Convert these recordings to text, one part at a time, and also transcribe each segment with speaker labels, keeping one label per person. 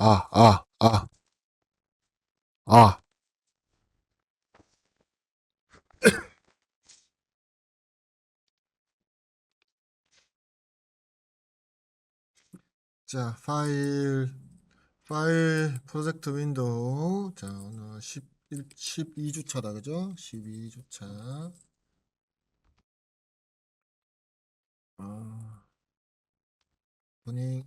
Speaker 1: 아, 아, 아, 아. 자, 파일 프로젝트 윈도우. 자, 오늘 12주차다, 그죠? 12주차. 아, 분위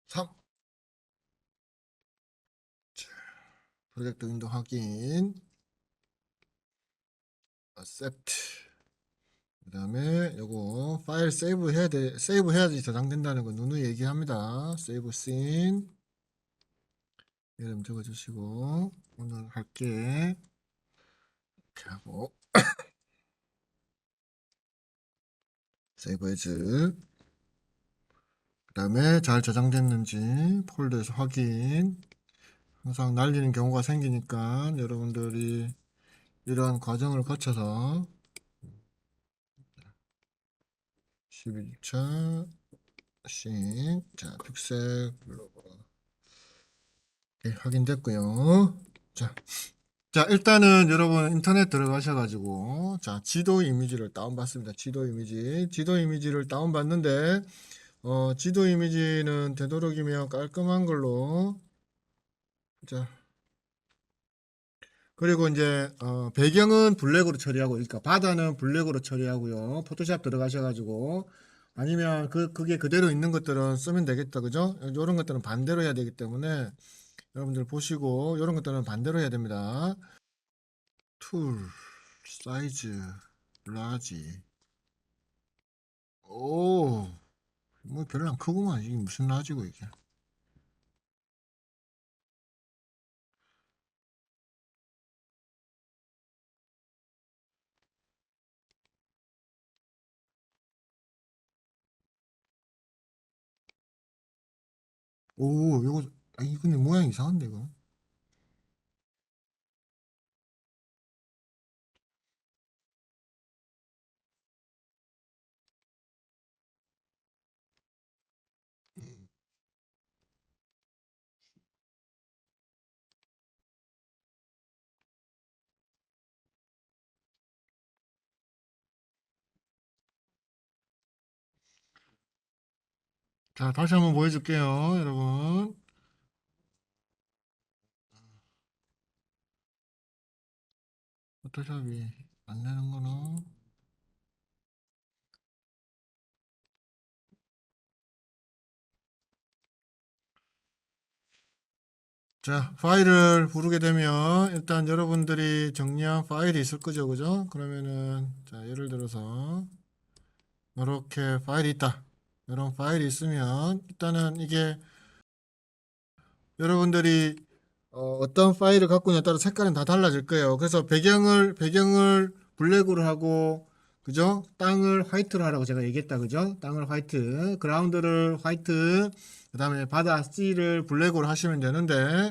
Speaker 1: 3. 자, 프로젝트 윈도우 확인. accept. 그 다음에 요거 파일 세이브 해야지 저장된다는 거 누누이 얘기합니다. 세이브 씬. 이름 적어주시고, 오늘 할게. 이렇게 하고, 세이브 해즈. 그 다음에 잘 저장됐는지 폴더에서 확인. 항상 날리는 경우가 생기니까 여러분들이 이러한 과정을 거쳐서 12주차 씩. 자, 픽셀 블로그. 네, 확인됐고요. 자, 자, 일단은 여러분 인터넷 들어가셔가지고, 자, 지도 이미지를 다운받습니다. 지도 이미지를 다운받는데, 지도 이미지는 되도록이면 깔끔한 걸로. 자, 그리고 이제 배경은 블랙으로 처리하고, 그러니까 바다는 블랙으로 처리하고요. 포토샵 들어가셔가지고, 아니면 그게 그대로 있는 것들은 쓰면 되겠다, 그죠? 이런 것들은 반대로 해야 되기 때문에 여러분들 보시고, 이런 것들은 반대로 해야 됩니다. 툴, 사이즈, 라지. 오, 뭐 별로 안 크구만. 이게 무슨 라지고 이게. 오, 이거, 이 근데 모양 이상한데 이거. 자, 다시 한번 보여줄게요, 여러분. 포토샵이 안 되는 거는. 자, 파일을 부르게 되면 일단 여러분들이 정리한 파일이 있을 거죠, 그죠? 그러면은 자, 예를 들어서 이렇게 파일이 있다. 이런 파일이 있으면 일단은 이게 여러분들이 떤 파일을 갖고 있냐에 따라 색깔은 다 달라질 거예요. 그래서 배경을 블랙으로 하고, 그죠? 땅을 화이트로 하라고 제가 얘기했다, 그죠? 땅을 화이트, 그라운드를 화이트, 그 다음에 바다 C를 블랙으로 하시면 되는데,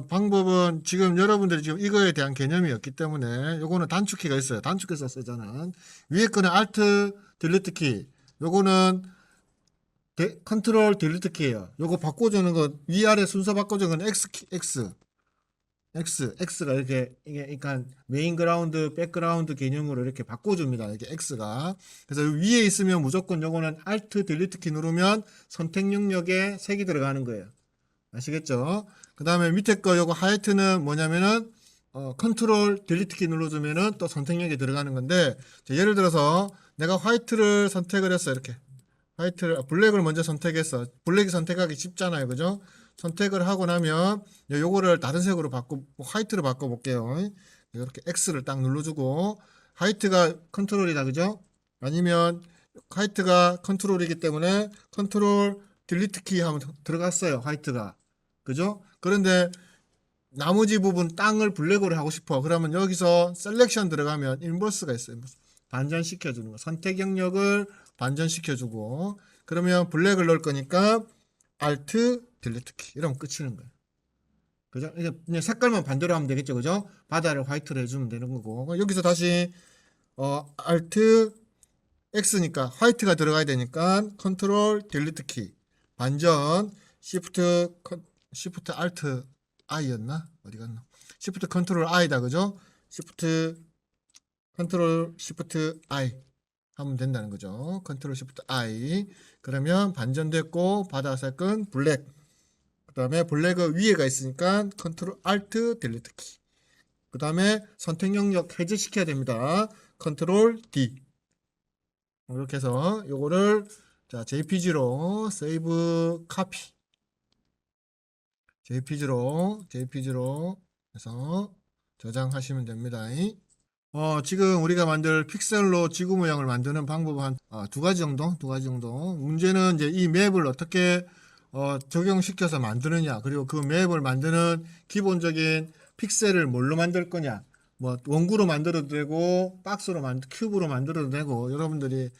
Speaker 1: 방법은 지금 여러분들이 지금 이거에 대한 개념이 없기 때문에 요거는 단축키가 있어요. 단축해서 쓰자는. 위에 거는 Alt, Delete 키. 요거는 컨트롤 딜리트 키예요. 요거 바꿔주는 거 위아래 순서 바꿔주는 건 X가 이렇게 이게 그러니까 메인 그라운드, 백그라운드 개념으로 이렇게 바꿔줍니다. 이게 X가. 그래서 위에 있으면 무조건 요거는 Alt 딜리트 키 누르면 선택 영역에 색이 들어가는 거예요. 아시겠죠? 그 다음에 밑에 거 요거 하이트는 뭐냐면은 컨트롤 딜리트 키 눌러주면은 또 선택역에 들어가는 건데, 자, 예를 들어서 내가 화이트를 선택을 했어. 이렇게 블랙을 먼저 선택했어. 블랙이 선택하기 쉽잖아요, 그죠? 선택을 하고 나면 요거를 다른 색으로 화이트로 바꿔볼게요. 이렇게 X를 딱 눌러주고, 화이트가 컨트롤이다, 그죠? 아니면 화이트가 컨트롤이기 때문에 컨트롤 딜리트 키 하면 들어갔어요, 화이트가. 그죠? 그런데 나머지 부분 땅을 블랙으로 하고 싶어. 그러면 여기서 셀렉션 들어가면 인버스가 있어요. 반전시켜주는 거. 선택 영역을 반전시켜주고, 그러면 블랙을 넣을 거니까 Alt, Delete 키. 이러면 끝이는 거예요. 그죠? 이제 그냥 색깔만 반대로 하면 되겠죠. 그죠? 바다를 화이트로 해주면 되는 거고. 여기서 다시 Alt, X니까 화이트가 들어가야 되니까 컨트롤 딜리트 키. 반전 시프트 알트 I였나? 어디 갔나? 시프트 컨트롤 I다 그죠? 시프트 컨트롤 시프트 I 하면 된다는 거죠. 컨트롤 시프트 I. 그러면 반전됐고 바다색은 블랙. 그다음에 블랙은 위에가 있으니까 컨트롤 알트 딜리트 키. 그다음에 선택 영역 해제시켜야 됩니다. 컨트롤 D. 이렇게 해서 요거를 자 JPG로 세이브 카피 JPG로 해서 저장하시면 됩니다. 지금 우리가 만들 픽셀로 지구 모양을 만드는 방법은 한 두 가지 정도. 문제는 이제 이 맵을 어떻게 적용시켜서 만드느냐, 그리고 그 맵을 만드는 기본적인 픽셀을 뭘로 만들 거냐, 뭐 원구로 만들어도 되고 큐브로 만들어도 되고 여러분들이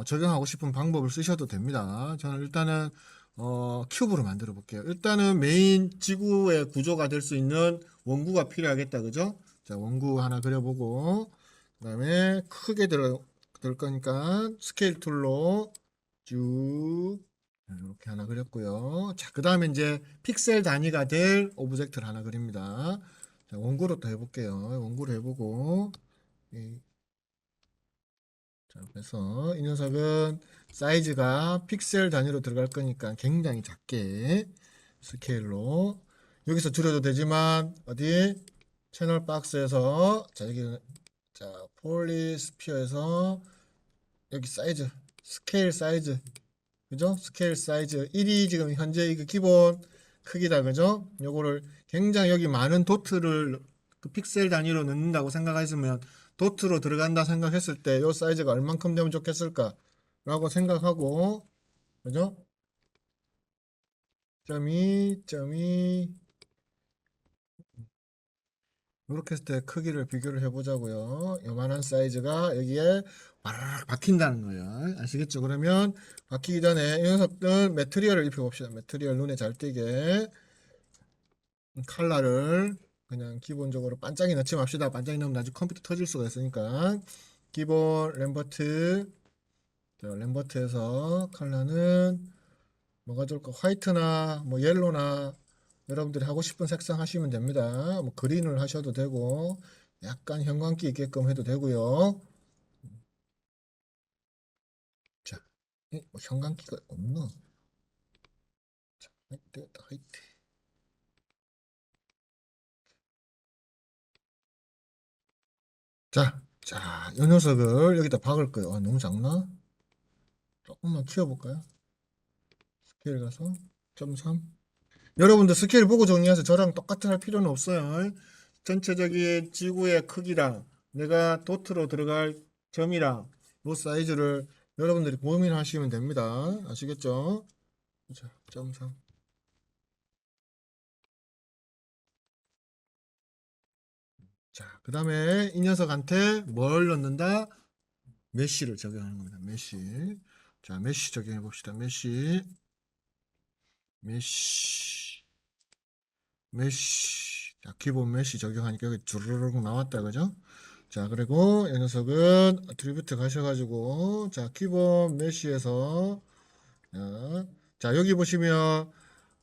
Speaker 1: 적용하고 싶은 방법을 쓰셔도 됩니다. 저는 일단은 큐브로 만들어 볼게요. 일단은 메인 지구의 구조가 될 수 있는 원구가 필요하겠다, 그죠? 자, 원구 하나 그려보고, 그 다음에 크게 들 거니까 스케일 툴로 쭉 이렇게 하나 그렸고요. 자, 그 다음에 이제 픽셀 단위가 될 오브젝트를 하나 그립니다. 자, 원구로 또 해볼게요. 원구로 해보고, 자, 그래서 이 녀석은 사이즈가 픽셀 단위로 들어갈 거니까 굉장히 작게 스케일로 여기서 줄여도 되지만 어디 채널 박스에서 자 여기 자 폴리스피어에서 여기 사이즈 스케일 사이즈 그죠? 스케일 사이즈 1이 지금 현재 이거 기본 크기다 그죠? 요거를 굉장히 여기 많은 도트를 그 픽셀 단위로 넣는다고 생각하시면 도트로 들어간다 생각했을 때 요 사이즈가 얼만큼 되면 좋겠을까? 라고 생각하고 그죠? 점이 이렇게 했을 때 크기를 비교를 해보자고요. 요만한 사이즈가 여기에 와르르 박힌다는 거예요. 아시겠죠? 그러면 박히기 전에 이 녀석들 매트리얼을 입혀봅시다. 매트리얼 눈에 잘 띄게 컬러를 그냥 기본적으로 반짝이 넣지 맙시다. 반짝이 넣으면 나중에 컴퓨터 터질 수가 있으니까 기본 램버트에서 컬러는 뭐가 좋을까? 화이트나 뭐 옐로나 여러분들이 하고 싶은 색상 하시면 됩니다. 뭐 그린을 하셔도 되고 약간 형광기 있게끔 해도 되고요. 자, 뭐 형광기가 없나? 자, 화이트. 이 녀석을 여기다 박을 거예요. 너무 작나? 조금만 키워볼까요? 스케일 가서 0.3. 여러분들 스케일 보고 정리해서 저랑 똑같이 할 필요는 없어요. 전체적인 지구의 크기랑 내가 도트로 들어갈 점이랑 요 사이즈를 여러분들이 고민하시면 됩니다. 아시겠죠? 자, 0.3. 자, 그 다음에 이 녀석한테 뭘 넣는다? 메쉬를 적용하는 겁니다. 메쉬. 자, 메쉬 적용해 봅시다. 메쉬. 자, 기본 메쉬 적용하니까 여기 주르륵 나왔다, 그죠? 자, 그리고 이 녀석은 트리뷰트 가셔가지고, 자, 기본 메쉬에서, 여기 보시면,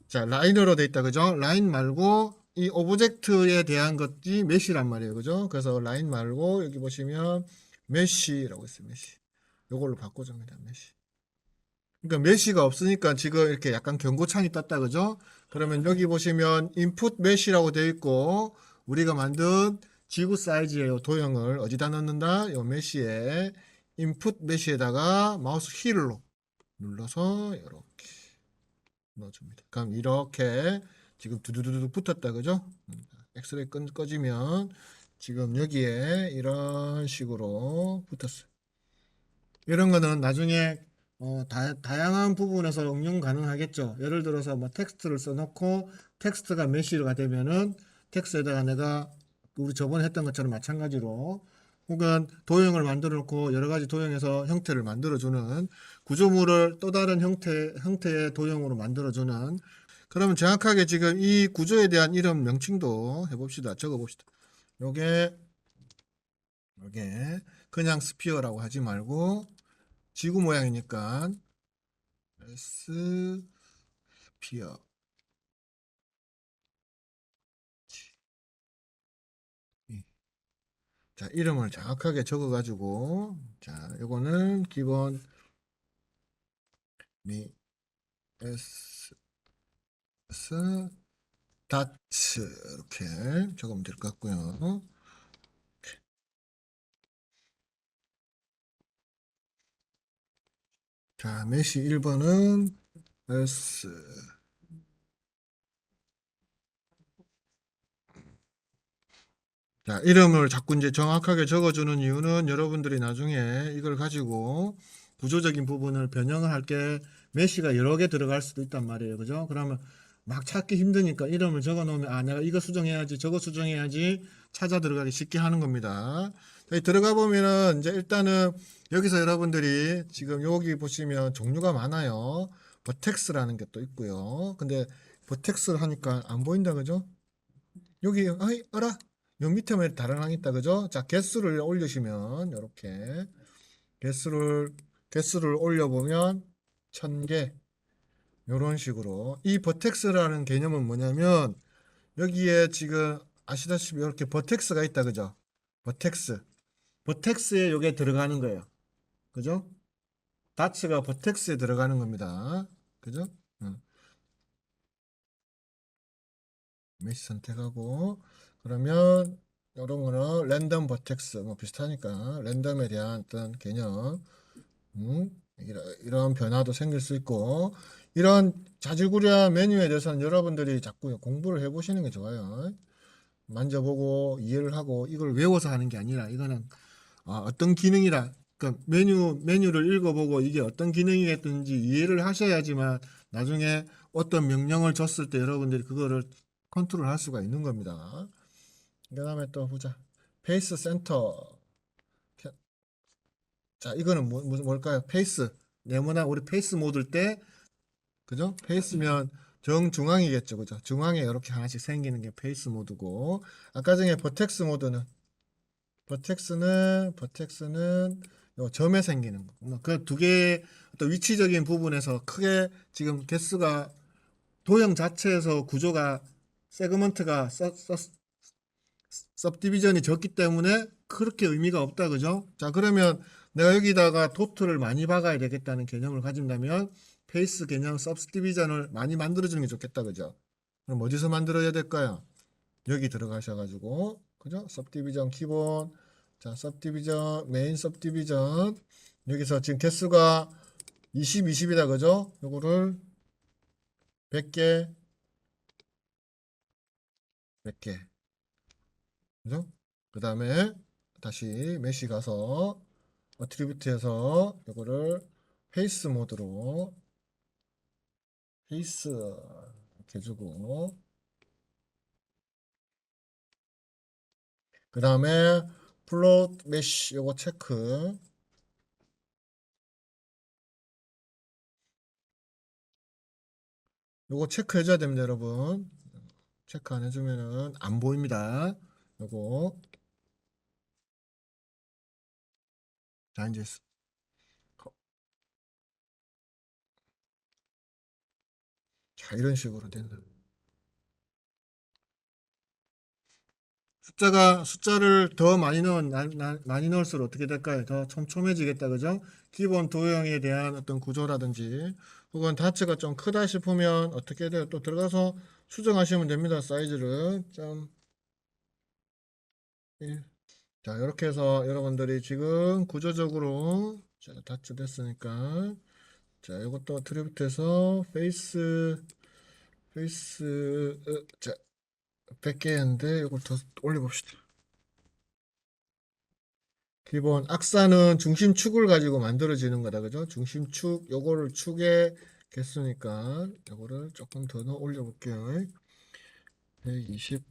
Speaker 1: 자, 라인으로 돼 있다, 그죠? 라인 말고, 이 오브젝트에 대한 것이 메쉬란 말이에요, 그죠? 그래서 라인 말고, 여기 보시면, 메쉬라고 있어요, 메쉬. 요걸로 바꿔줍니다, 메쉬. 그러니까 메쉬가 없으니까 지금 이렇게 약간 경고창이 떴다, 그죠? 그러면 여기 보시면 인풋 메쉬라고 되어 있고 우리가 만든 지구 사이즈의 요 도형을 어디다 넣는다? 요 메쉬에 인풋 메쉬에다가 마우스 휠로 눌러서 이렇게 넣어줍니다. 그럼 이렇게 지금 두두두두 붙었다, 그죠? 엑스레이 꺼지면 지금 여기에 이런 식으로 붙었어요. 이런 거는 나중에 다양한 부분에서 응용 가능하겠죠. 예를 들어서 뭐 텍스트를 써놓고 텍스트가 메시가 되면은 텍스트에다가 내가 우리 저번에 했던 것처럼 마찬가지로 혹은 도형을 만들어 놓고 여러 가지 도형에서 형태를 만들어주는 구조물을 또 다른 형태의 도형으로 만들어주는 그러면 정확하게 지금 이 구조에 대한 이름 명칭도 해봅시다. 적어봅시다. 요게 그냥 스피어라고 하지 말고 지구 모양이니까 S 피어. 자, 이름을 정확하게 적어가지고, 자, 요거는 기본 미 S 다츠 이렇게 적으면 될 것 같고요. 자, 메시 1번은 S. 자, 이름을 자꾸 이제 정확하게 적어주는 이유는 여러분들이 나중에 이걸 가지고 구조적인 부분을 변형을 할 게 메시가 여러 개 들어갈 수도 있단 말이에요. 그죠? 그러면 막 찾기 힘드니까 이름을 적어 놓으면 아, 내가 이거 수정해야지, 저거 수정해야지 찾아 들어가기 쉽게 하는 겁니다. 여기 들어가 보면은 이제 일단은 여기서 여러분들이 지금 여기 보시면 종류가 많아요. 버텍스라는 게 또 있고요. 근데 버텍스를 하니까 안 보인다, 그죠? 여기 아이 어라 요 밑에 왜 다른 항 있다 그죠? 자 개수를 올리시면 이렇게 개수를 개수를 올려보면 1000개 요런 식으로 이 버텍스라는 개념은 뭐냐면 여기에 지금 아시다시피 이렇게 버텍스가 있다 그죠? 버텍스에 요게 들어가는 거예요. 그죠? 다츠가 버텍스에 들어가는 겁니다. 그죠? 응. 메시 선택하고 그러면 이런 거는 랜덤 버텍스 뭐 비슷하니까 랜덤에 대한 어떤 개념 이런 변화도 생길 수 있고 이런 자질구레한 메뉴에 대해서는 여러분들이 자꾸 공부를 해보시는 게 좋아요. 만져보고 이해를 하고 이걸 외워서 하는 게 아니라 이거는 어떤 기능이라 그러니까 메뉴를 읽어보고 이게 어떤 기능이겠든지 이해를 하셔야지만 나중에 어떤 명령을 줬을 때 여러분들이 그거를 컨트롤 할 수가 있는 겁니다. 그다음에 또 보자. 페이스 센터. 자, 이거는 뭘까요? 페이스. 네모난 우리 페이스 모드일 때 그죠? 페이스면 정중앙이겠죠. 그죠? 중앙에 이렇게 하나씩 생기는 게 페이스 모드고 아까 전에 버텍스는 요 점에 생기는 거. 그 두 개의 어떤 위치적인 부분에서 크게 지금 개수가 도형 자체에서 구조가 세그먼트가 सब디비전이 적기 때문에 그렇게 의미가 없다 그죠? 자 그러면 내가 여기다가 도트를 많이 박아야 되겠다는 개념을 가진다면 페이스 개념 सब디비전을 많이 만들어주는 게 좋겠다 그죠? 그럼 어디서 만들어야 될까요? 여기 들어가셔가지고 그죠? सब디비전 기본 자 सब디비전 메인 सब디비전 여기서 지금 개수가 20, 20이다 그죠? 요거를 100개 100개 그죠? 그 다음에 다시 메시 가서 어트리뷰트에서 요거를 페이스 모드로 페이스 이렇게 주고 그 다음에 플롯 메쉬 요거 체크 요거 체크 해줘야 됩니다 여러분 체크 안 해주면은 안 보입니다 요거 자 이제 자 이런 식으로 된다 숫자를 더 많이 많이 넣을수록 어떻게 될까요? 더 촘촘해지겠다, 그죠? 기본 도형에 대한 어떤 구조라든지, 혹은 다트가 좀 크다 싶으면 어떻게 돼요? 또 들어가서 수정하시면 됩니다. 사이즈를 좀. 예. 자, 이렇게 해서 여러분들이 지금 구조적으로 자, 다트 됐으니까 자, 이것도 트리뷰트에서 자, 100개 했는데 이걸 더 올려봅시다. 기본 악사는 중심축을 가지고 만들어지는 거다 그죠? 중심축 요거를 축의 개수니까 요거를 조금 더 넣어 올려볼게요. 120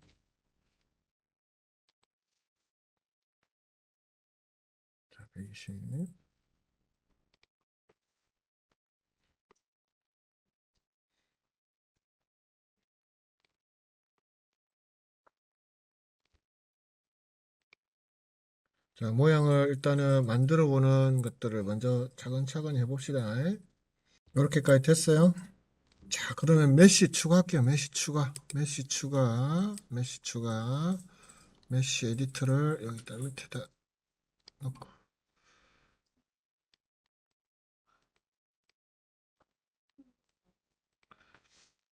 Speaker 1: 자, 120 자, 모양을 일단은 만들어 보는 것들을 먼저 차근차근 해봅시다. 이렇게까지 됐어요. 자, 그러면 메쉬 추가할게요. 메쉬 추가, 메쉬 추가, 메쉬 추가, 메쉬 에디터를 여기다 밑에다 넣고,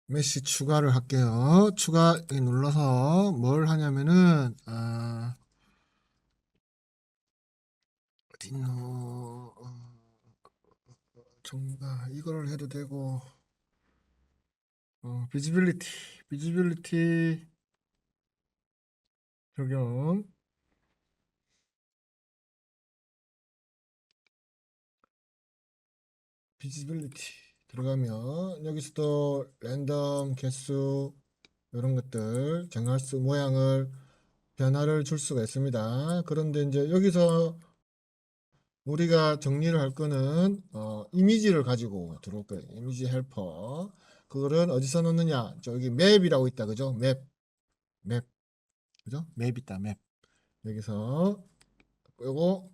Speaker 1: 메쉬 추가를 할게요. 추가 여기 눌러서 뭘 하냐면은 어딨노? 정가 이거를 해도 되고, 비지빌리티, 비지빌리티 적용, 비지빌리티 들어가면 여기서도 랜덤 개수 이런 것들 정할 수 모양을 변화를 줄 수가 있습니다. 그런데 이제 여기서 우리가 정리를 할 거는 이미지를 가지고 들어올 거예요. 이미지 헬퍼. 그거는 어디서 넣느냐? 저기 맵이라고 있다. 그죠? 맵. 맵. 그죠? 맵 있다. 맵. 여기서 요거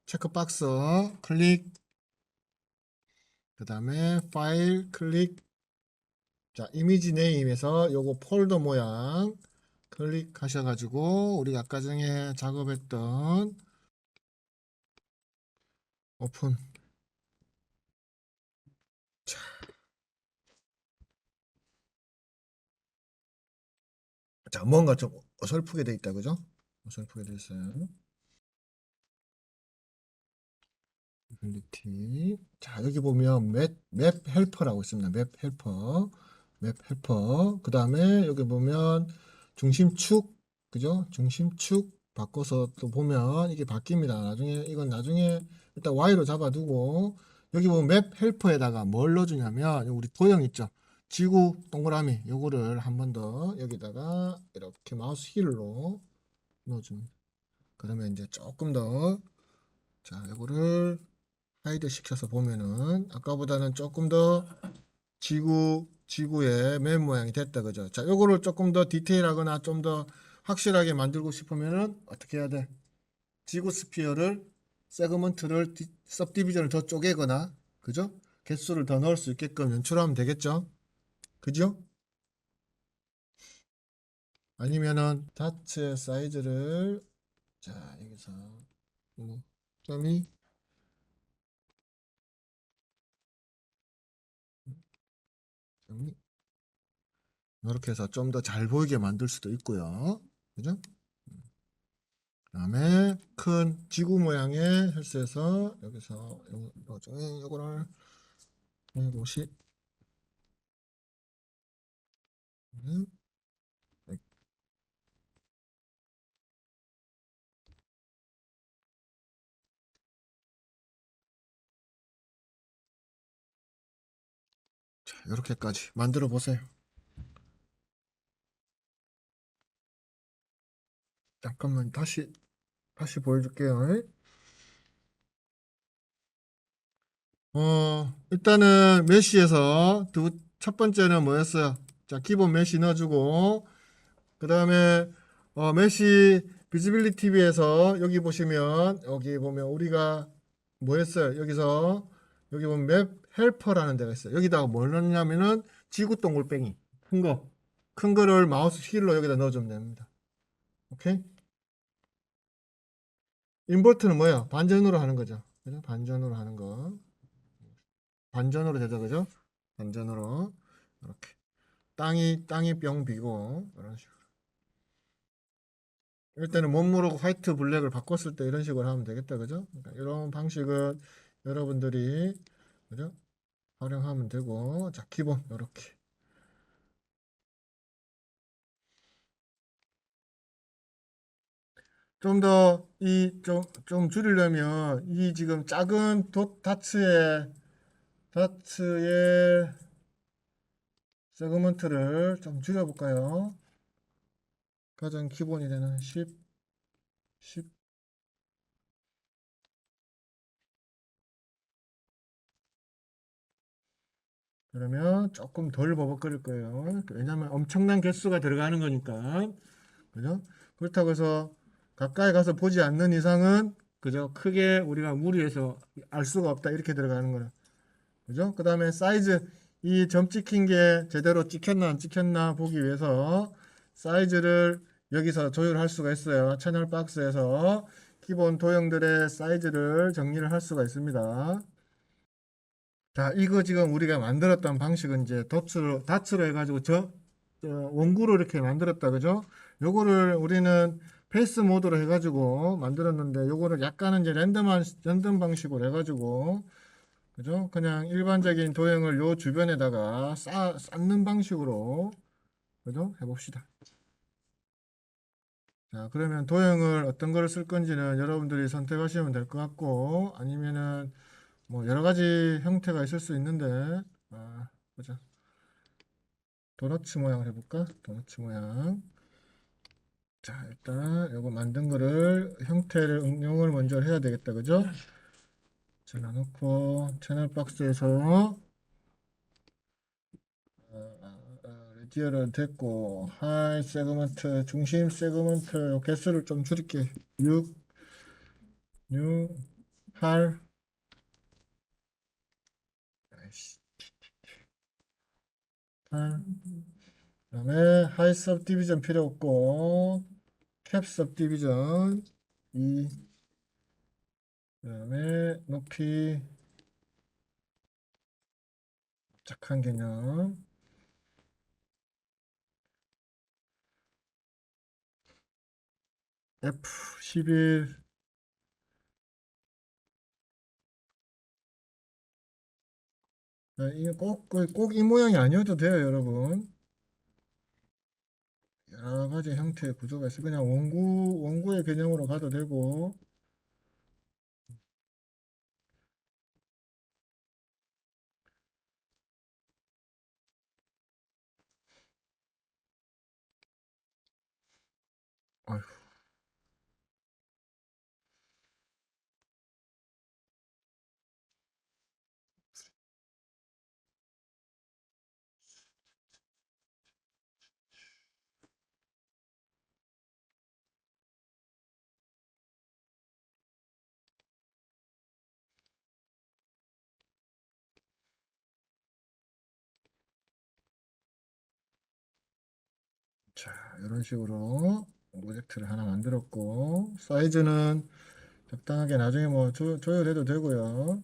Speaker 1: 체크박스 클릭. 그다음에 파일 클릭. 자, 이미지 네임에서 요거 폴더 모양 클릭하셔 가지고 우리가 아까 전에 작업했던 오픈. 자, 뭔가 좀 어설프게 돼 있다. 그죠? 어설프게 돼 있어요. ability. 자, 여기 보면 맵 헬퍼라고 있습니다. 맵 헬퍼. 맵 헬퍼. 그 다음에 여기 보면 중심축. 그죠? 중심축 바꿔서 또 보면 이게 바뀝니다. 나중에, 이건 나중에 일단 Y로 잡아두고 여기 보면 맵 헬퍼에다가 뭘 넣어주냐면 우리 도형 있죠? 지구 동그라미 요거를 한 번 더 여기다가 이렇게 마우스 힐로 넣어줍니다. 그러면 이제 조금 더 자, 요거를 하이드 시켜서 보면은 아까보다는 조금 더 지구의 맨 모양이 됐다 그죠? 자, 요거를 조금 더 디테일하거나 좀 더 확실하게 만들고 싶으면은 어떻게 해야 돼? 지구 스피어를 세그먼트를 सब디비전을 더 쪼개거나 그죠? 개수를 더 넣을 수 있게끔 연출하면 되겠죠? 그죠? 아니면은 다트의 사이즈를 자, 여기서 점이 점이 이렇게 해서 좀 더 잘 보이게 만들 수도 있고요. 그죠? 그다음에 큰 지구 모양의 헬스에서 여기서 요 중에 요거를 150 자, 이렇게까지 만들어 보세요. 잠깐만 다시 보여줄게요. 일단은 메쉬에서 첫 번째는 뭐였어요? 자, 기본 메쉬 넣어주고 그 다음에 메시 비지빌리티 뷰에서 여기 보시면 여기 보면 우리가 뭐 했어요? 여기서 여기 보면 맵 헬퍼라는 데가 있어요. 여기다가 뭘 넣냐면은 지구 동글뱅이 큰 거. 큰 거를 마우스 휠로 여기다 넣어주면 됩니다. 오케이? 인버트는 뭐야? 반전으로 하는 거죠. 그죠? 반전으로 하는 거. 반전으로 되죠. 그죠? 반전으로. 이렇게. 땅이 뿅 비고 이런 식으로. 일단은 못 모르고 화이트 블랙을 바꿨을 때 이런 식으로 하면 되겠다 그죠? 그러니까 이런 방식은 여러분들이 그죠? 활용하면 되고 자 기본 이렇게 좀 더 좀 줄이려면 이 지금 작은 다츠의 세그먼트를 좀 줄여볼까요? 가장 기본이 되는 10 그러면 조금 덜 버벅거릴 거예요. 왜냐면 엄청난 개수가 들어가는 거니까. 그죠? 그렇다고 해서 가까이 가서 보지 않는 이상은 그죠? 크게 우리가 무리해서 알 수가 없다. 이렇게 들어가는 거는. 그죠? 그 다음에 사이즈, 이 점 찍힌 게 제대로 찍혔나 안 찍혔나 보기 위해서 사이즈를 여기서 조율할 수가 있어요. 채널 박스에서 기본 도형들의 사이즈를 정리를 할 수가 있습니다. 자, 이거 지금 우리가 만들었던 방식은 이제 다츠로 해가지고 원구로 이렇게 만들었다. 그죠? 요거를 우리는 페이스 모드로 해가지고 만들었는데 요거를 약간은 이제 랜덤 방식으로 해가지고 그죠? 그냥 일반적인 도형을 요 주변에다가 쌓는 방식으로 그죠? 해봅시다. 자, 그러면 도형을 어떤 걸 쓸 건지는 여러분들이 선택하시면 될 것 같고 아니면은 뭐 여러 가지 형태가 있을 수 있는데 보자. 도너츠 모양을 해볼까? 도너츠 모양. 자, 일단 요거 만든 거를 형태를 응용을 먼저 해야 되겠다. 그죠? 전화놓고 채널 박스에서 레디어를 됐고 하이 세그먼트 중심 세그먼트 개수를 좀 줄일게 6 8 8 그다음에 하이 섭 디비전 필요 없고 캡 섭 디비전 2 그다음에 높이 착한 개념 F11 이게 꼭 이 모양이 아니어도 돼요, 여러분. 여러 가지 형태의 구조가 있어. 그냥 원구의 개념으로 가도 되고. 아휴, 자, 이런 식으로 오브젝트를 하나 만들었고, 사이즈는 적당하게 나중에 뭐 조율해도 되고요.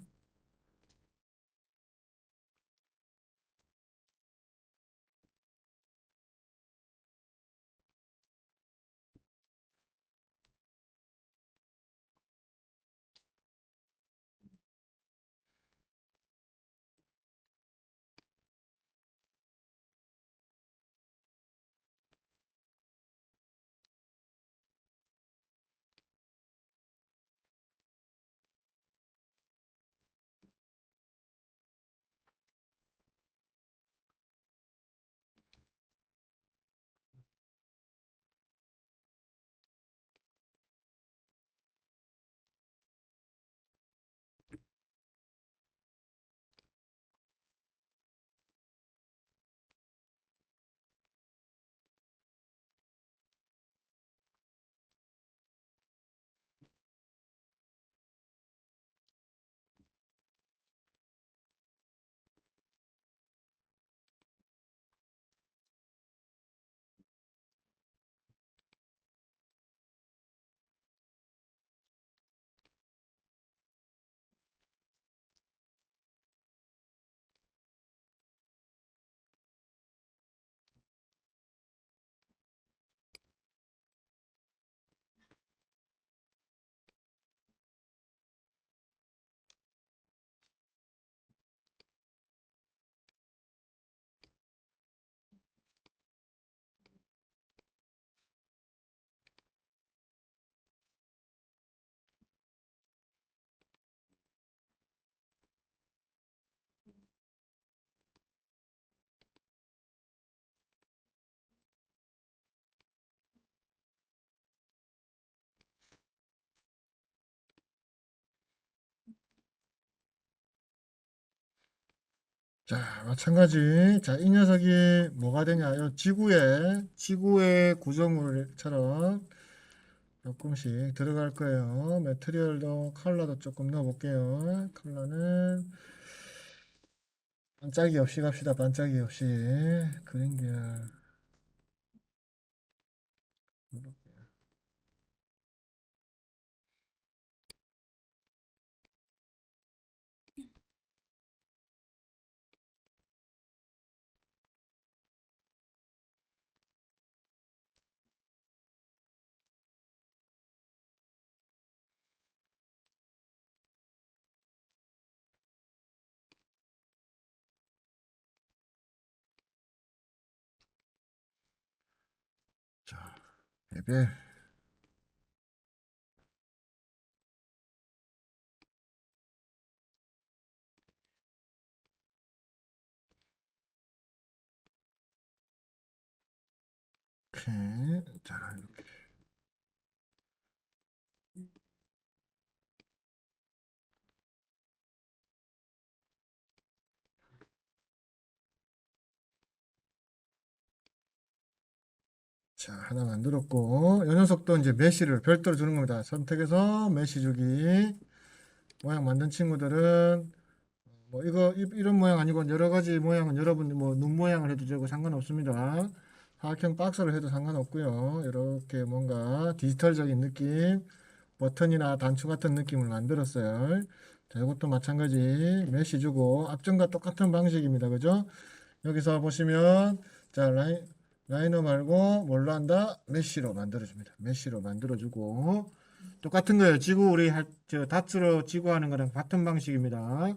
Speaker 1: 자, 마찬가지. 자, 이 녀석이 뭐가 되냐? 지구의 구조물처럼 조금씩 들어갈 거예요. 매트리얼도 컬러도 조금 넣어 볼게요. 컬러는 반짝이 없이 갑시다. 반짝이 없이 그린 계열. 자, 레벨. 오케이. 자, 이렇게. 자, 하나 만들었고, 이 녀석도 이제 메쉬를 별도로 주는 겁니다. 선택해서 메쉬 주기. 모양 만든 친구들은 뭐 이거 이런 모양 아니고 여러 가지 모양은 여러분 뭐 눈 모양을 해도 되고 상관없습니다. 사각형 박스로 해도 상관없고요. 이렇게 뭔가 디지털적인 느낌, 버튼이나 단추 같은 느낌을 만들었어요. 자, 이것도 마찬가지 메쉬 주고 앞전과 똑같은 방식입니다. 그죠? 여기서 보시면 자 라이너 말고 뭘로 한다? 메쉬로 만들어줍니다. 메쉬로 만들어주고 똑같은 거예요. 지구 우리 저 다츠로 지구 하는 거랑 같은 방식입니다.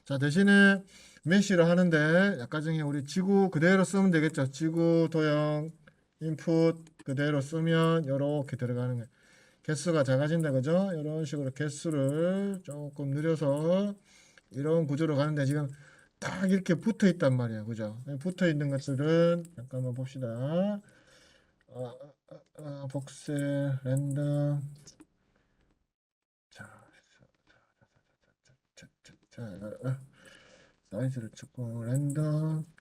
Speaker 1: 자, 대신에 메쉬로 하는데 약간 중에 우리 지구 그대로 쓰면 되겠죠. 지구 도형 인풋 그대로 쓰면 이렇게 들어가는 거예요. 개수가 작아진다 그죠? 이런 식으로 개수를 조금 늘려서 이런 구조로 가는데 지금 딱 이렇게 붙어 있단 말이에요. 그죠? 붙어 있는 것들은 잠깐만 봅시다. 복셀 랜덤 자, 자, 사이즈를 조금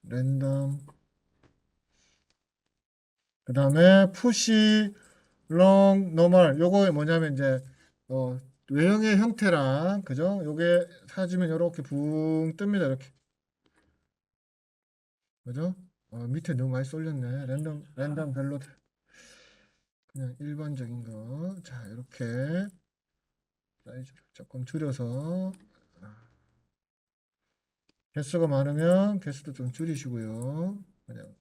Speaker 1: 랜덤 그 다음에 푸시 롱 노멀 요거 뭐냐면 이제 외형의 형태랑 그죠? 요게 사주면 이렇게 붕 뜹니다. 이렇게 그죠? 밑에 너무 많이 쏠렸네. 랜덤 별로 그냥 일반적인 거. 자, 이렇게 사이즈를 조금 줄여서 개수가 많으면 개수도 좀 줄이시고요. 그냥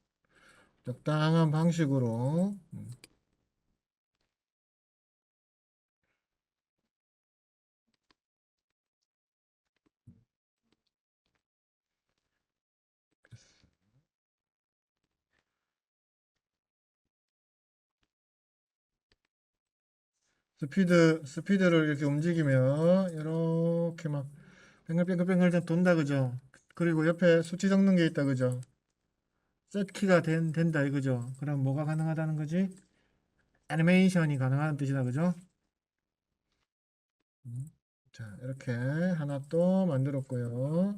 Speaker 1: 적당한 방식으로 스피드를 이렇게 움직이면 이렇게 막 뱅글뱅글뱅글 돈다 그죠? 그리고 옆에 수치 적는 게 있다 그죠? 셋키가 된다 이거죠? 그럼 뭐가 가능하다는 거지? 애니메이션이 가능한 뜻이다 그죠? 자, 이렇게 하나 또 만들었고요.